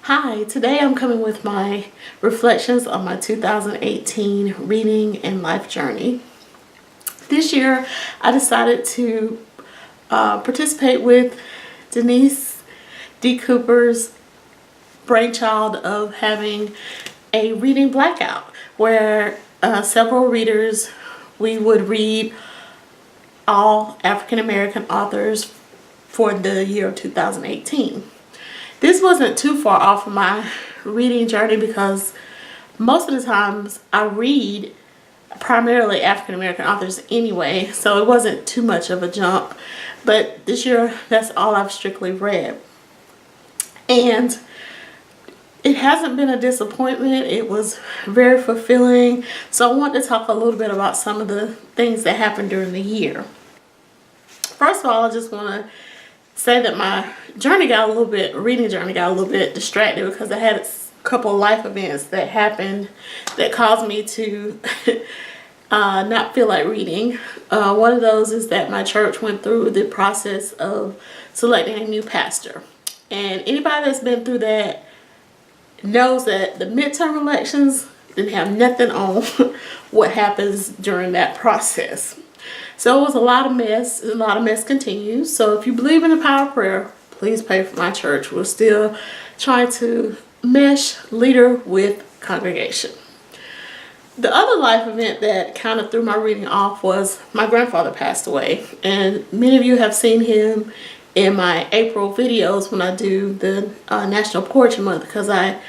Hi, today I'm coming with my reflections on my 2018 reading and life journey. This year I decided to participate with Denise D. Cooper's brainchild of having a reading blackout where several readers, we would read all African American authors for the year of 2018. This wasn't too far off of my reading journey because most of the times I read primarily African American authors anyway, so it wasn't too much of a jump. But this year, that's all I've strictly read. And it hasn't been a disappointment. It was very fulfilling. So I want to talk a little bit about some of the things that happened during the year. First of all, I just want to say that my reading journey got a little bit distracted because I had a couple of life events that happened that caused me to not feel like reading. One of those is that my church went through the process of selecting a new pastor. And anybody that's been through that knows that the midterm elections didn't have nothing on what happens during that process. So it was a lot of mess, and a lot of mess continues. So if you believe in the power of prayer, please pray for my church. We're still trying to mesh leader with congregation. The other life event that kind of threw my reading off was my grandfather passed away. And many of you have seen him in my April videos when I do the National Poetry Month, because I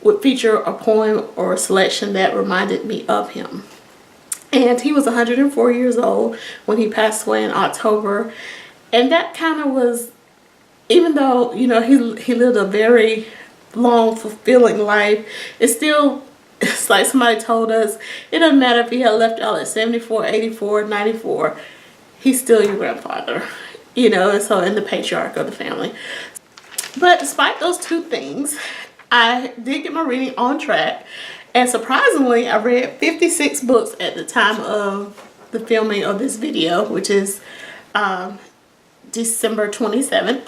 would feature a poem or a selection that reminded me of him. And he was 104 years old when he passed away in October. And that kind of was, even though, you know, he lived a very long, fulfilling life, it's like somebody told us, it doesn't matter if he had left out at 74, 84, 94, he's still your grandfather, you know, and so in the patriarch of the family. But despite those two things, I did get my reading on track. And surprisingly, I read 56 books at the time of the filming of this video, which is December 27th.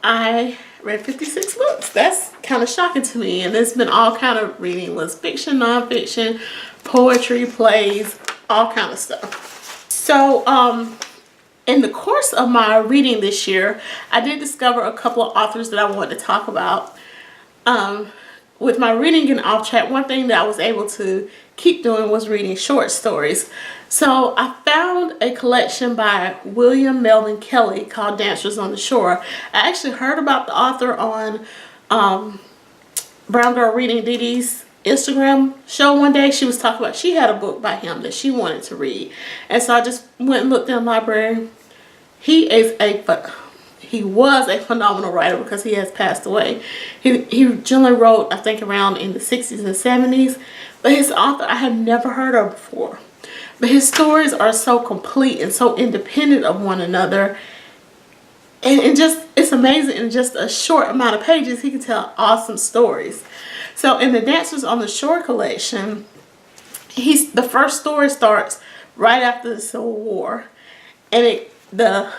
I read 56 books. That's kind of shocking to me. And it's been all kind of reading. It was fiction, nonfiction, poetry, plays, all kind of stuff. So in the course of my reading this year, I did discover a couple of authors that I wanted to talk about. With my reading getting off track, one thing that I was able to keep doing was reading short stories. So I found a collection by Melvin Kelley called Dancers on the Shore. I actually heard about the author on Brown Girl Reading Dee Dee's Instagram show one day. She was talking about, she had a book by him that she wanted to read. And so I just went and looked in the library. He was a phenomenal writer because he has passed away. He generally wrote, I think, around in the 60s and 70s. But his author I had never heard of before. But his stories are so complete and so independent of one another. And it's amazing. In just a short amount of pages, he can tell awesome stories. So in the Dancers on the Shore collection, the first story starts right after the Civil War. And the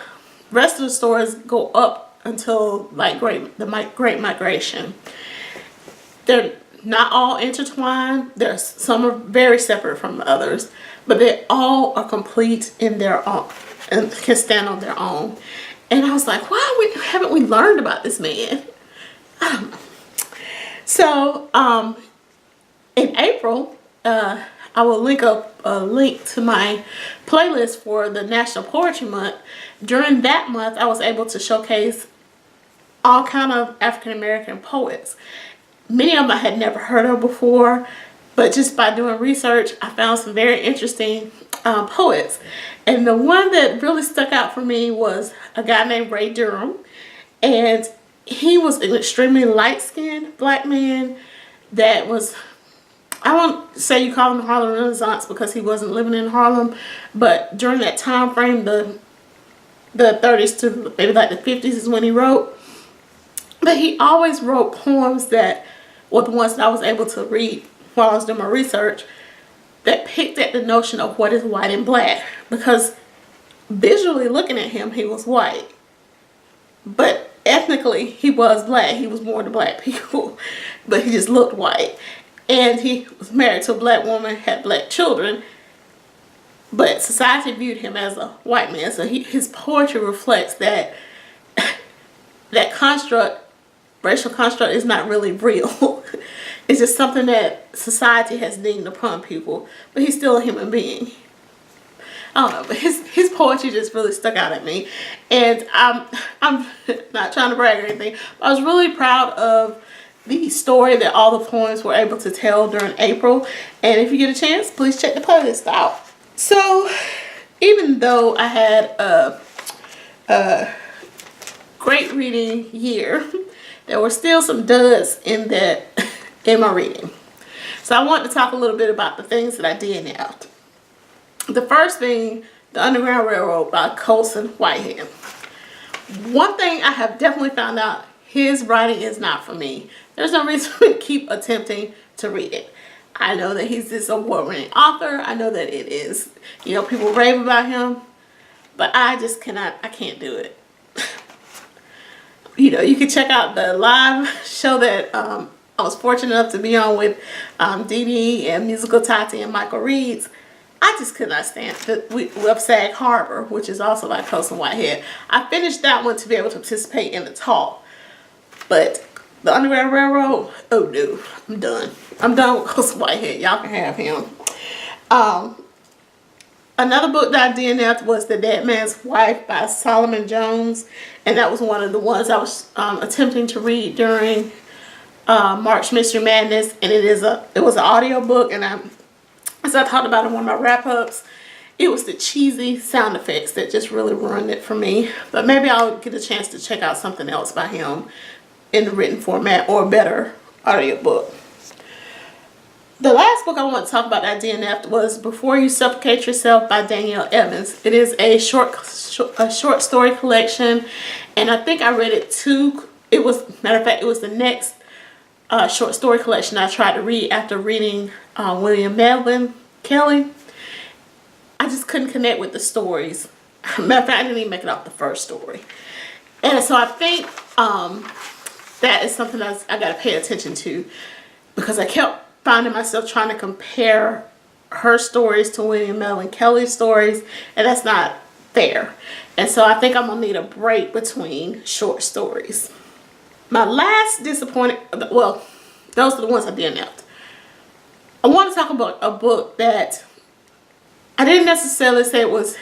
rest of the stories go up until like the Great Migration. They're not all intertwined. Some are very separate from the others, but they all are complete in their own and can stand on their own. And I was like, why haven't we learned about this man? I don't know. So in April, I will link up a link to my playlist for the National Poetry Month. During that month, I was able to showcase all kind of African American poets. Many of them I had never heard of before, but just by doing research, I found some very interesting poets. And the one that really stuck out for me was a guy named Durem. And he was an extremely light-skinned black man that was, I won't say you call him the Harlem Renaissance because he wasn't living in Harlem, but during that time frame, the 30s to maybe like the 50s is when he wrote. But he always wrote poems that were the ones that I was able to read while I was doing my research that picked at the notion of what is white and black. Because visually looking at him, he was white. But ethnically he was black. He was born to black people, but he just looked white. And he was married to a black woman, had black children, but society viewed him as a white man. So his poetry reflects that that construct, racial construct, is not really real. It's just something that society has deemed upon people, but he's still a human being. I don't know, but his poetry just really stuck out at me. And I'm not trying to brag or anything, but I was really proud of the story that all the poems were able to tell during April. And if you get a chance, please check the playlist out. So even though I had a great reading year, there were still some duds in my reading. So I want to talk a little bit about the things that I did out. The first being The Underground Railroad by Colson, Whitehead. One thing I have definitely found out, his writing is not for me. There's no reason to keep attempting to read it. I know that he's this award-winning author. I know that it is, you know, people rave about him, but I just cannot, I can't do it. You know, you can check out the live show that I was fortunate enough to be on with Dee Dee and Musical Tati and Michael Reeds. I just could not stand the Sag Harbor, which is also by Colson Whitehead. I finished that one to be able to participate in the talk. But The Underground Railroad, oh no, I'm done. I'm done with Colson Whitehead. Y'all can have him. Another book that I did now was The Dead Man's Wife by Solomon Jones. And that was one of the ones I was attempting to read during March Mystery Madness. And it was an audio book, and as I talked about in one of my wrap-ups, it was the cheesy sound effects that just really ruined it for me. But maybe I'll get a chance to check out something else by him in the written format or a better audio book. The last book I want to talk about that I DNF'd was Before You Suffocate Yourself by Danielle Evans. It is a short story collection, and I think I read it too. It was, matter of fact, it was the next short story collection I tried to read after reading Melvin, Kelley. I just couldn't connect with the stories. Matter of fact, I didn't even make it off the first story. And so I think that is something that I got to pay attention to, because I kept finding myself trying to compare her stories to William Melvin Kelley's stories, and that's not fair. And so I think I'm going to need a break between short stories. My last disappointing, well, those are the ones I didn't have. I want to talk about a book that I didn't necessarily say it was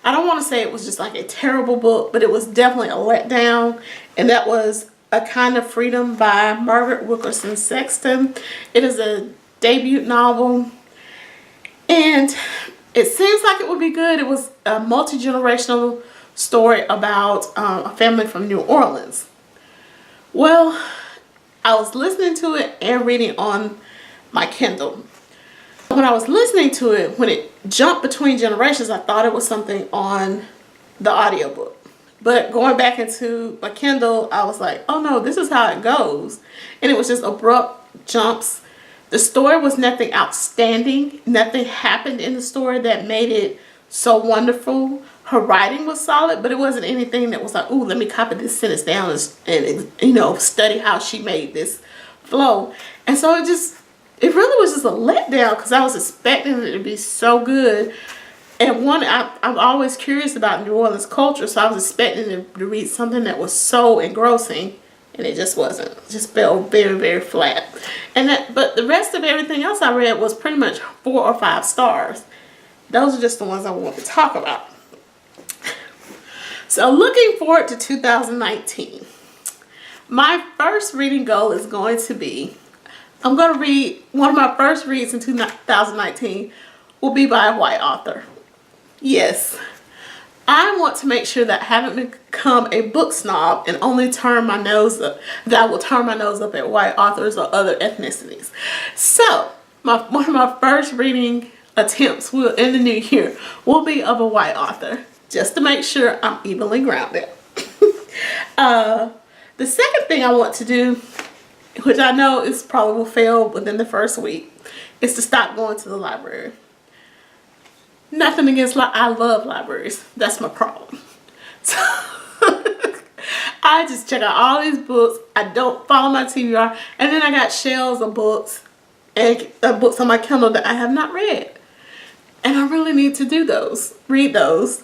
I don't want to say it was just like a terrible book, but it was definitely a letdown, and that was A Kind of Freedom by Margaret Wilkerson Sexton. It is a debut novel, and it seems like it would be good. It was a multi-generational story about a family from New Orleans. Well, I was listening to it and reading on my Kindle. When I was listening to it, when it jumped between generations, I thought it was something on the audiobook. But going back into my Kindle, I was like, oh no, this is how it goes. And it was just abrupt jumps. The story was nothing outstanding. Nothing happened in the story that made it so wonderful. Her writing was solid, but it wasn't anything that was like, ooh, let me copy this sentence down and you know, study how she made this flow. And so it really was just a letdown, because I was expecting it to be so good. And one, I'm always curious about New Orleans culture, so I was expecting to read something that was so engrossing, and it just wasn't. It just felt very, very flat. But the rest of everything else I read was pretty much 4 or 5 stars. Those are just the ones I want to talk about. So looking forward to 2019. My first reading goal is going to be, I'm going to read, one of my first reads in 2019 will be by a white author. Yes, I want to make sure that I haven't become a book snob and only turn my nose up, that I will turn my nose up at white authors or other ethnicities. So, one of my first reading attempts in the new year will be of a white author, just to make sure I'm evenly grounded. The second thing I want to do, which I know is probably will fail within the first week, is to stop going to the library. Nothing against, I love libraries. That's my problem. So, I just check out all these books. I don't follow my TBR. And then I got shelves of books and books on my Kindle that I have not read. And I really need to do those, read those.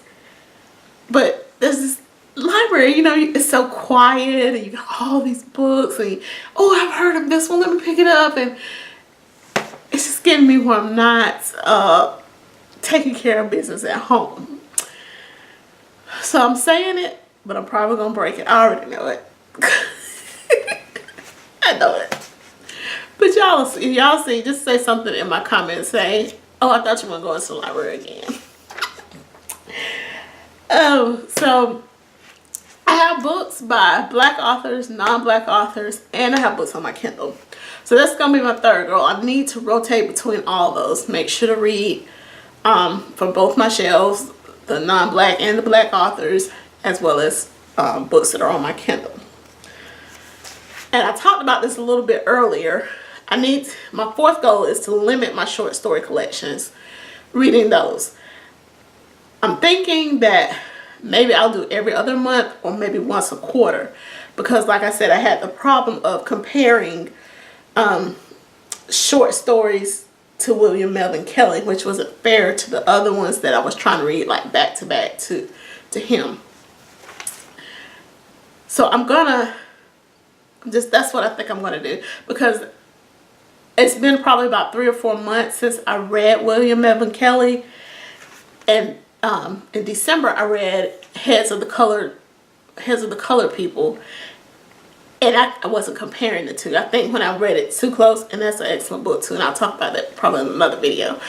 But there's this library, you know, it's so quiet and you got all these books and oh, I've heard of this one, let me pick it up. And it's just getting me where I'm not taking care of business at home. So I'm saying it, but I'm probably gonna break it. I already know it. I know it. But y'all, if y'all see, just say something in my comments. Say, oh, I thought you were going to the library again. Oh, so I have books by Black authors, non-Black authors, and I have books on my Kindle. So that's gonna be my third goal. I need to rotate between all those. Make sure to read from both my shelves, the non-Black and the Black authors, as well as books that are on my Kindle. And I talked about this a little bit earlier. My fourth goal is to limit my short story collections, reading those. I'm thinking that maybe I'll do every other month or maybe once a quarter, because like I said, I had the problem of comparing short stories to William Melvin Kelley, which wasn't fair to the other ones that I was trying to read like back to back to him. So that's what I think I'm gonna do, because it's been probably about 3 or 4 months since I read William Melvin Kelley, and in December I read Heads of the Colored People, and I wasn't comparing the two. I think when I read it Too Close, and that's an excellent book too, and I'll talk about that probably in another video.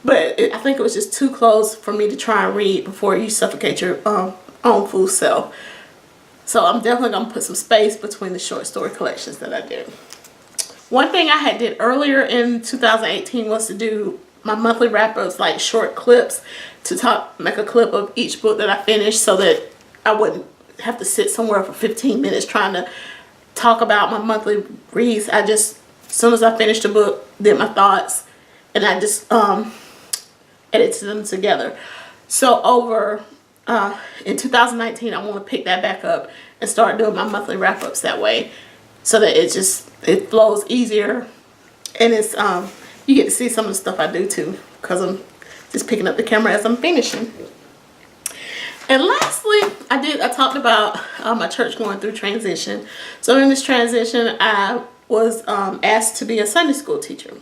But I think it was just too close for me to try and read before you suffocate your own fool self. So I'm definitely going to put some space between the short story collections that I do. One thing I had did earlier in 2018 was to do my monthly wrap-ups, like short clips, to make a clip of each book that I finished, so that I wouldn't have to sit somewhere for 15 minutes trying to talk about my monthly reads. I just, as soon as I finished a book, did my thoughts, and I just edited them together. So over in 2019, I want to pick that back up and start doing my monthly wrap-ups that way, so that it flows easier, and it's you get to see some of the stuff I do too, because I'm just picking up the camera as I'm finishing. And lastly, I talked about my church going through transition. So in this transition, I was asked to be a Sunday school teacher.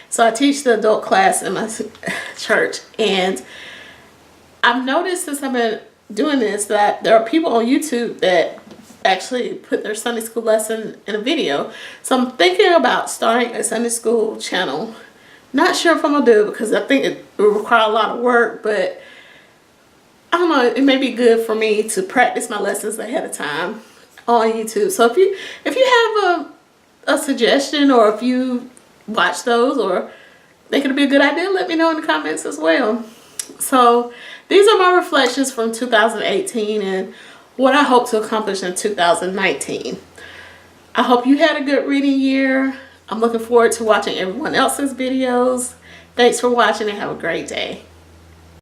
So I teach the adult class in my church, and I've noticed since I've been doing this that there are people on YouTube that actually put their Sunday school lesson in a video. So I'm thinking about starting a Sunday school channel. Not sure if I'm gonna do it, because I think it will require a lot of work, but I don't know, it may be good for me to practice my lessons ahead of time on YouTube. So if you have a suggestion, or if you watch those or think it'll be a good idea, let me know in the comments as well. So these are my reflections from 2018 and what I hope to accomplish in 2019. I hope you had a good reading year. I'm looking forward to watching everyone else's videos. Thanks for watching and have a great day.